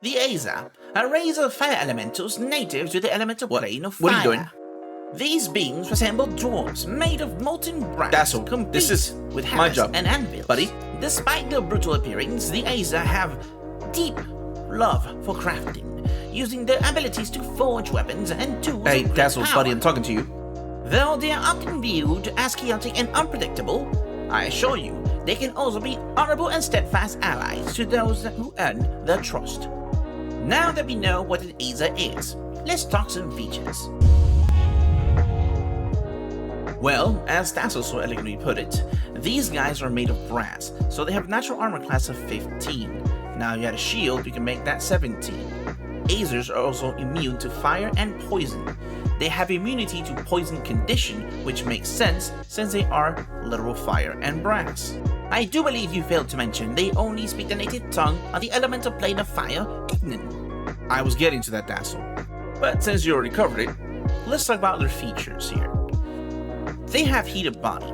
The Azer, a race of fire elementals native to the elemental plane of fire. What are you doing? These beings resemble dwarves made of molten brass, Dazzle, complete this is with my hammers job, and anvils. buddy. Despite their brutal appearance, the Azer have deep love for crafting, using their abilities to forge weapons and tools. Hey, of great Dazzle, power. buddy, I'm talking to you. Though they are often viewed as chaotic and unpredictable, I assure you, they can also be honorable and steadfast allies to those who earn their trust. Now that we know what an Azer is, let's talk some features. Well, as Dazzle so elegantly put it, these guys are made of brass, so they have natural armor class of 15. Now you add a shield, you can make that 17. Azers are also immune to fire and poison. They have immunity to poison condition, which makes sense since they are literal fire and brass. I do believe you failed to mention they only speak the native tongue on the elemental plane of fire, Ignan. I was getting to that, Dazzle. But since you already covered it, let's talk about their features here. They have heated body.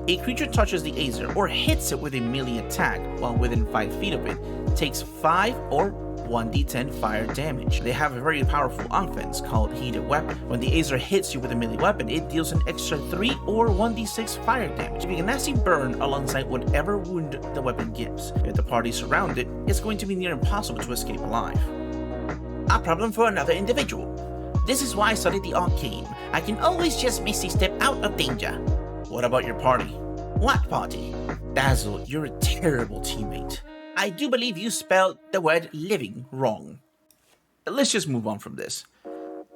A creature touches the Azer or hits it with a melee attack while within 5 feet of it, takes 5 or 1d10 fire damage. They have a very powerful offense called Heated Weapon. When the Azer hits you with a melee weapon, it deals an extra 3 or 1d6 fire damage, giving a nasty burn alongside whatever wound the weapon gives. If the party is surrounded, it's going to be near impossible to escape alive. A problem for another individual. This is why I studied the arcane. I can always just misty step out of danger. What about your party? What party? Dazzle, you're a terrible teammate. I do believe you spelled the word living wrong. Let's just move on from this.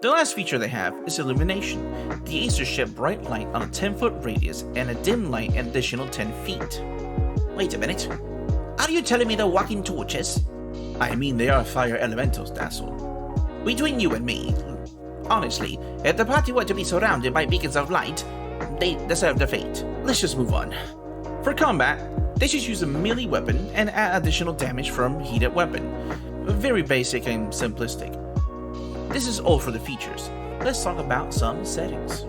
The last feature they have is illumination. The Azer shed bright light on a 10-foot radius and a dim light an additional 10 feet. Wait a minute. Are you telling me they're walking torches? I mean, they are fire elementals, Dazzle. Between you and me, honestly, if the party were to be surrounded by beacons of light, they deserve their fate. Let's just move on. For combat, they should use a melee weapon and add additional damage from heated weapon. Very basic and simplistic. This is all for the features. Let's talk about some settings.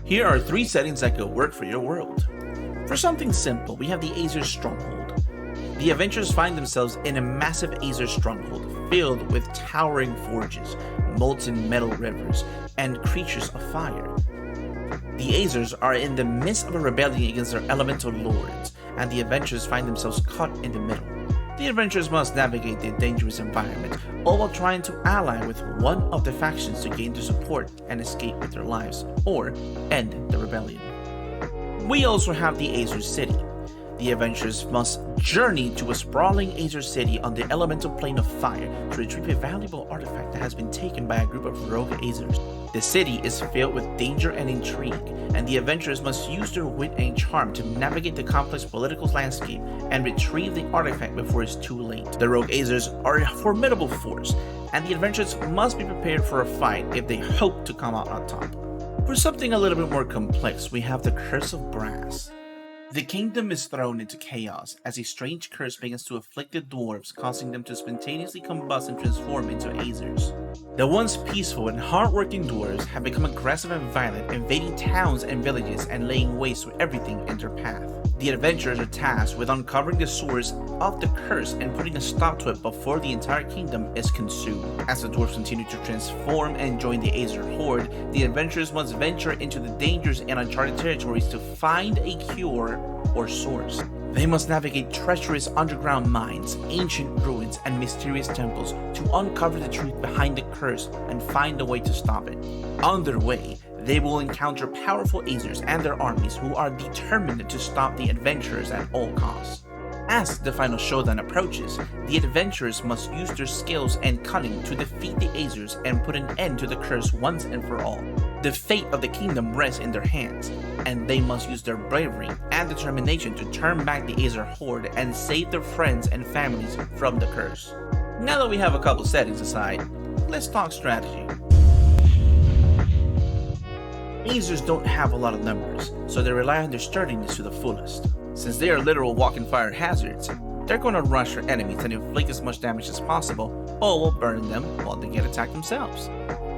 Here are 3 settings that could work for your world. For something simple, we have the Azer Stronghold. The adventurers find themselves in a massive Azer stronghold filled with towering forges, molten metal rivers, and creatures of fire. The Azers are in the midst of a rebellion against their elemental lords, and the adventurers find themselves caught in the middle. The adventurers must navigate the dangerous environment, all while trying to ally with one of the factions to gain their support and escape with their lives, or end the rebellion. We also have the Azer City. The adventurers must journey to a sprawling Azer city on the elemental plane of fire to retrieve a valuable artifact that has been taken by a group of rogue Azers. The city is filled with danger and intrigue, and the adventurers must use their wit and charm to navigate the complex political landscape and retrieve the artifact before it's too late. The rogue Azers are a formidable force, and the adventurers must be prepared for a fight if they hope to come out on top. For something a little bit more complex, we have the Curse of Brass. The kingdom is thrown into chaos as a strange curse begins to afflict the dwarves, causing them to spontaneously combust and transform into Azers. The once peaceful and hard-working dwarves have become aggressive and violent, invading towns and villages and laying waste to everything in their path. The adventurers are tasked with uncovering the source of the curse and putting a stop to it before the entire kingdom is consumed. As the dwarves continue to transform and join the Azer horde, the adventurers must venture into the dangers and uncharted territories to find a cure or source. They must navigate treacherous underground mines, ancient ruins, and mysterious temples to uncover the truth behind the curse and find a way to stop it. On their way, they will encounter powerful Azers and their armies who are determined to stop the adventurers at all costs. As the final showdown approaches, the adventurers must use their skills and cunning to defeat the Azers and put an end to the curse once and for all. The fate of the kingdom rests in their hands, and they must use their bravery and determination to turn back the Azer horde and save their friends and families from the curse. Now that we have a couple settings aside, let's talk strategy. Azers don't have a lot of numbers, so they rely on their sturdiness to the fullest. Since they are literal walking fire hazards, they're going to rush their enemies and inflict as much damage as possible, or will burn them while they get attacked themselves.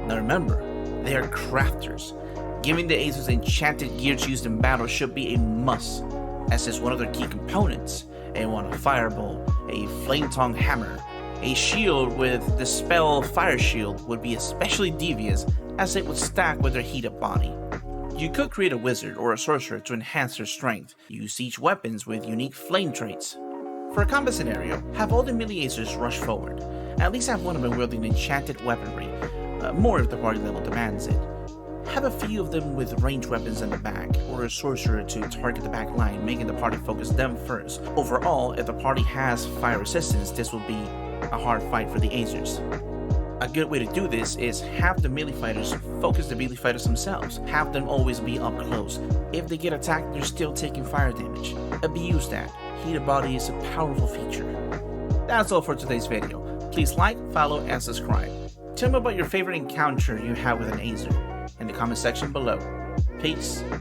Now remember, they are crafters. Giving the Azers enchanted gear used in battle should be a must, as it's one of their key components. They want a fireball, a flame tongue hammer. A shield with the spell Fire Shield would be especially devious as it would stack with their heated body. You could create a wizard or a sorcerer to enhance their strength. Use each weapons with unique flame traits. For a combat scenario, have all the melee Azers rush forward. At least have one of them wielding enchanted weaponry, more if the party level demands it. Have a few of them with ranged weapons in the back, or a sorcerer to target the back line, making the party focus them first. Overall, if the party has fire resistance, this will be a hard fight for the Azers. A good way to do this is have the melee fighters focus the melee fighters themselves. Have them always be up close. If they get attacked, they're still taking fire damage. Abuse that. Heated body is a powerful feature. That's all for today's video. Please like, follow, and subscribe. Tell me about your favorite encounter you have with an Azer in the comment section below. Peace.